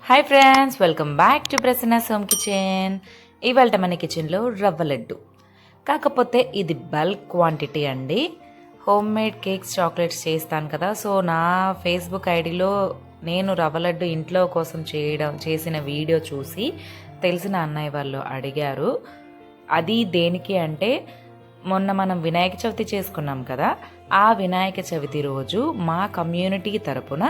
Hi friends, welcome back to Prasanna's home kitchen. ఇవాళ మన కిచెన్లో రవ్వ లడ్డు. కాకపోతే ఇది బల్క్ క్వాంటిటీ అండి. హోమ్ మేడ్ కేక్స్, చాక్లెట్స్ చేస్తాను కదా. సో నా ఫేస్బుక్ ఐడిలో నేను రవ్వ లడ్డు ఇంట్లో కోసం చేసిన వీడియో చూసి తెలిసిన అన్నయ్య వాళ్ళు అడిగారు. అది దేనికి అంటే, మొన్న మనం వినాయక చవితి చేసుకున్నాం కదా. ఆ వినాయక చవితి రోజు మా కమ్యూనిటీ తరపున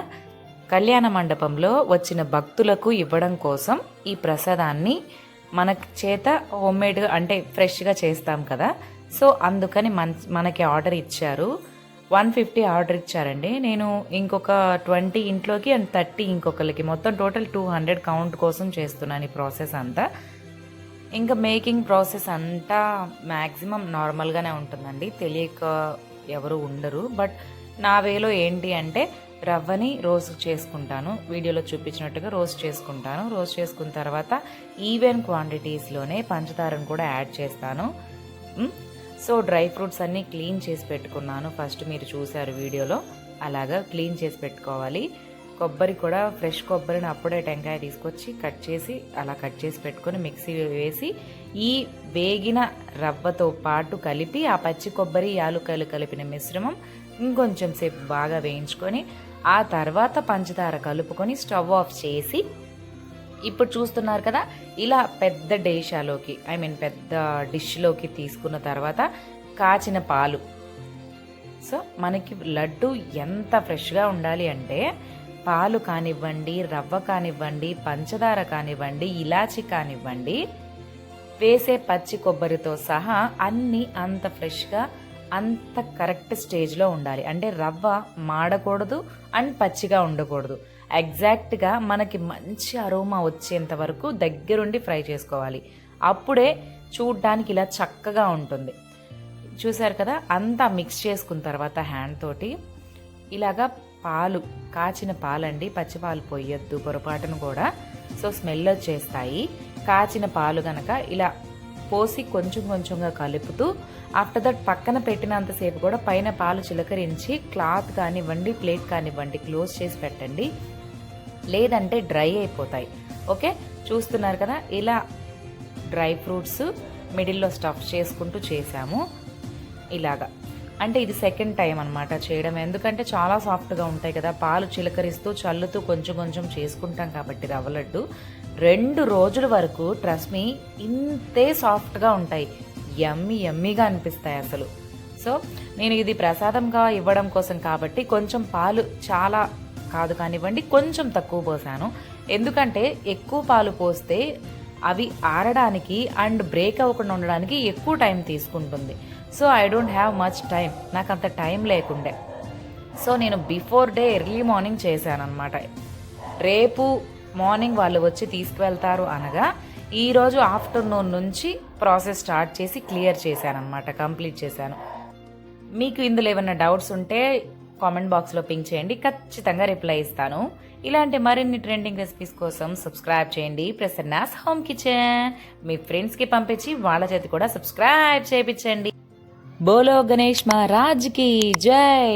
కళ్యాణ మండపంలో వచ్చిన భక్తులకు ఇవ్వడం కోసం ఈ ప్రసాదాన్ని మన చేత హోమ్మేడ్ అంటే ఫ్రెష్గా చేస్తాం కదా. సో అందుకని మనకి ఆర్డర్ ఇచ్చారు. 150 ఆర్డర్ ఇచ్చారండి. నేను ఇంకొక 20 ఇంట్లోకి అండ్ 30 ఇంకొకరికి, మొత్తం టోటల్ 200 కౌంట్ కోసం చేస్తున్నాను ఈ ప్రాసెస్ అంతా. ఇంకా మేకింగ్ ప్రాసెస్ అంతా మ్యాక్సిమం నార్మల్గానే ఉంటుందండి, తెలియక ఎవరు ఉండరు. బట్ నా వేలో ఏంటి అంటే, రవ్వని రోస్ట్ చేసుకుంటాను, వీడియోలో చూపించినట్టుగా రోస్ట్ చేసుకుంటాను. రోస్ట్ చేసుకున్న తర్వాత ఈవెన్ క్వాంటిటీస్లోనే పంచదారను కూడా యాడ్ చేస్తాను. సో డ్రై ఫ్రూట్స్ అన్నీ క్లీన్ చేసి పెట్టుకున్నాను. ఫస్ట్ మీరు చూసారు వీడియోలో, అలాగా క్లీన్ చేసి పెట్టుకోవాలి. కొబ్బరి కూడా ఫ్రెష్ కొబ్బరిని అప్పుడే టెంకాయ తీసుకొచ్చి కట్ చేసి పెట్టుకొని మిక్సీ వేసి ఈ వేగిన రవ్వతో పాటు కలిపి ఆ పచ్చి కొబ్బరి యాలుకలు కలిపిన మిశ్రమం ఇంకొంచెం సేపు బాగా వేయించుకొని ఆ తర్వాత పంచదార కలుపుకొని స్టవ్ ఆఫ్ చేసి, ఇప్పుడు చూస్తున్నారు కదా, ఇలా పెద్ద డేషాలోకి పెద్ద డిష్లోకి తీసుకున్న తర్వాత కాచిన పాలు. సో మనకి లడ్డు ఎంత ఫ్రెష్గా ఉండాలి అంటే, పాలు కానివ్వండి, రవ్వ కానివ్వండి, పంచదార కానివ్వండి, ఇలాచి కానివ్వండి, వేసే పచ్చి కొబ్బరితో సహా అన్నీ అంత ఫ్రెష్గా, అంత కరెక్ట్ స్టేజ్లో ఉండాలి. అంటే రవ్వ మాడకూడదు అండ్ పచ్చిగా ఉండకూడదు. ఎగ్జాక్ట్గా మనకి మంచి అరోమా వచ్చేంత వరకు దగ్గరుండి ఫ్రై చేసుకోవాలి. అప్పుడే చూడ్డానికి ఇలా చక్కగా ఉంటుంది. చూసారు కదా, అంతా మిక్స్ చేసుకున్న తర్వాత హ్యాండ్ తోటి ఇలాగా పాలు, కాచిన పాలండి, పచ్చిపాలు పోయొద్దు పొరపాటును కూడా. సో స్మెల్ వచ్చేస్తాయి. కాచిన పాలు గనక ఇలా పోసి కొంచెం కొంచెంగా కలుపుతూ, ఆఫ్టర్ దట్ పక్కన పెట్టినంతసేపు కూడా పైన పాలు చిలకరించి క్లాత్ కానివ్వండి, ప్లేట్ కానివ్వండి క్లోజ్ చేసి పెట్టండి, లేదంటే డ్రై అయిపోతాయి. ఓకే, చూస్తున్నారు కదా, ఇలా డ్రై ఫ్రూట్స్ మిడిల్లో స్టఫ్ చేసుకుంటూ చేసాము ఇలాగా. అంటే ఇది సెకండ్ టైం అనమాట చేయడం, ఎందుకంటే చాలా సాఫ్ట్గా ఉంటాయి కదా. పాలు చిలకరిస్తూ చల్లుతూ కొంచెం కొంచెం చేసుకుంటాం కాబట్టి రవ్వ లడ్డు 2 రోజుల వరకు ట్రస్ట్ మీ ఇంతే సాఫ్ట్గా ఉంటాయి, యమ్మీగా అనిపిస్తాయి అసలు. సో నేను ఇది ప్రసాదంగా ఇవ్వడం కోసం కాబట్టి కొంచెం పాలు చాలా కాదు కానివ్వండి, కొంచెం తక్కువ పోసాను. ఎందుకంటే ఎక్కువ పాలు పోస్తే అవి ఆరడానికి అండ్ బ్రేక్ అవ్వకుండా ఉండడానికి ఎక్కువ టైం తీసుకుంటుంది. So I don't have much time, నాకు అంత టైం లేకుండే. సో నేను బిఫోర్ డే ఎర్లీ మార్నింగ్ చేశాను అనమాట. రేపు మార్నింగ్ వాళ్ళు వచ్చి తీసుకువెళ్తారు అనగా ఈరోజు ఆఫ్టర్నూన్ నుంచి ప్రాసెస్ స్టార్ట్ చేసి క్లియర్ చేశాను అనమాట, కంప్లీట్ చేశాను. మీకు ఇందులో ఏమైనా డౌట్స్ ఉంటే కామెంట్ బాక్స్లో పింక్ చేయండి, ఖచ్చితంగా రిప్లై ఇస్తాను. ఇలాంటి మరిన్ని ట్రెండింగ్ రెసిపీస్ కోసం సబ్స్క్రైబ్ చేయండి ప్రసన్నాస్ హోమ్ కిచెన్. మీ ఫ్రెండ్స్కి పంపించి వాళ్ళ చేతి కూడా సబ్స్క్రైబ్ చేయించండి. బోలో గణేష్ మహారాజ్ కి జై.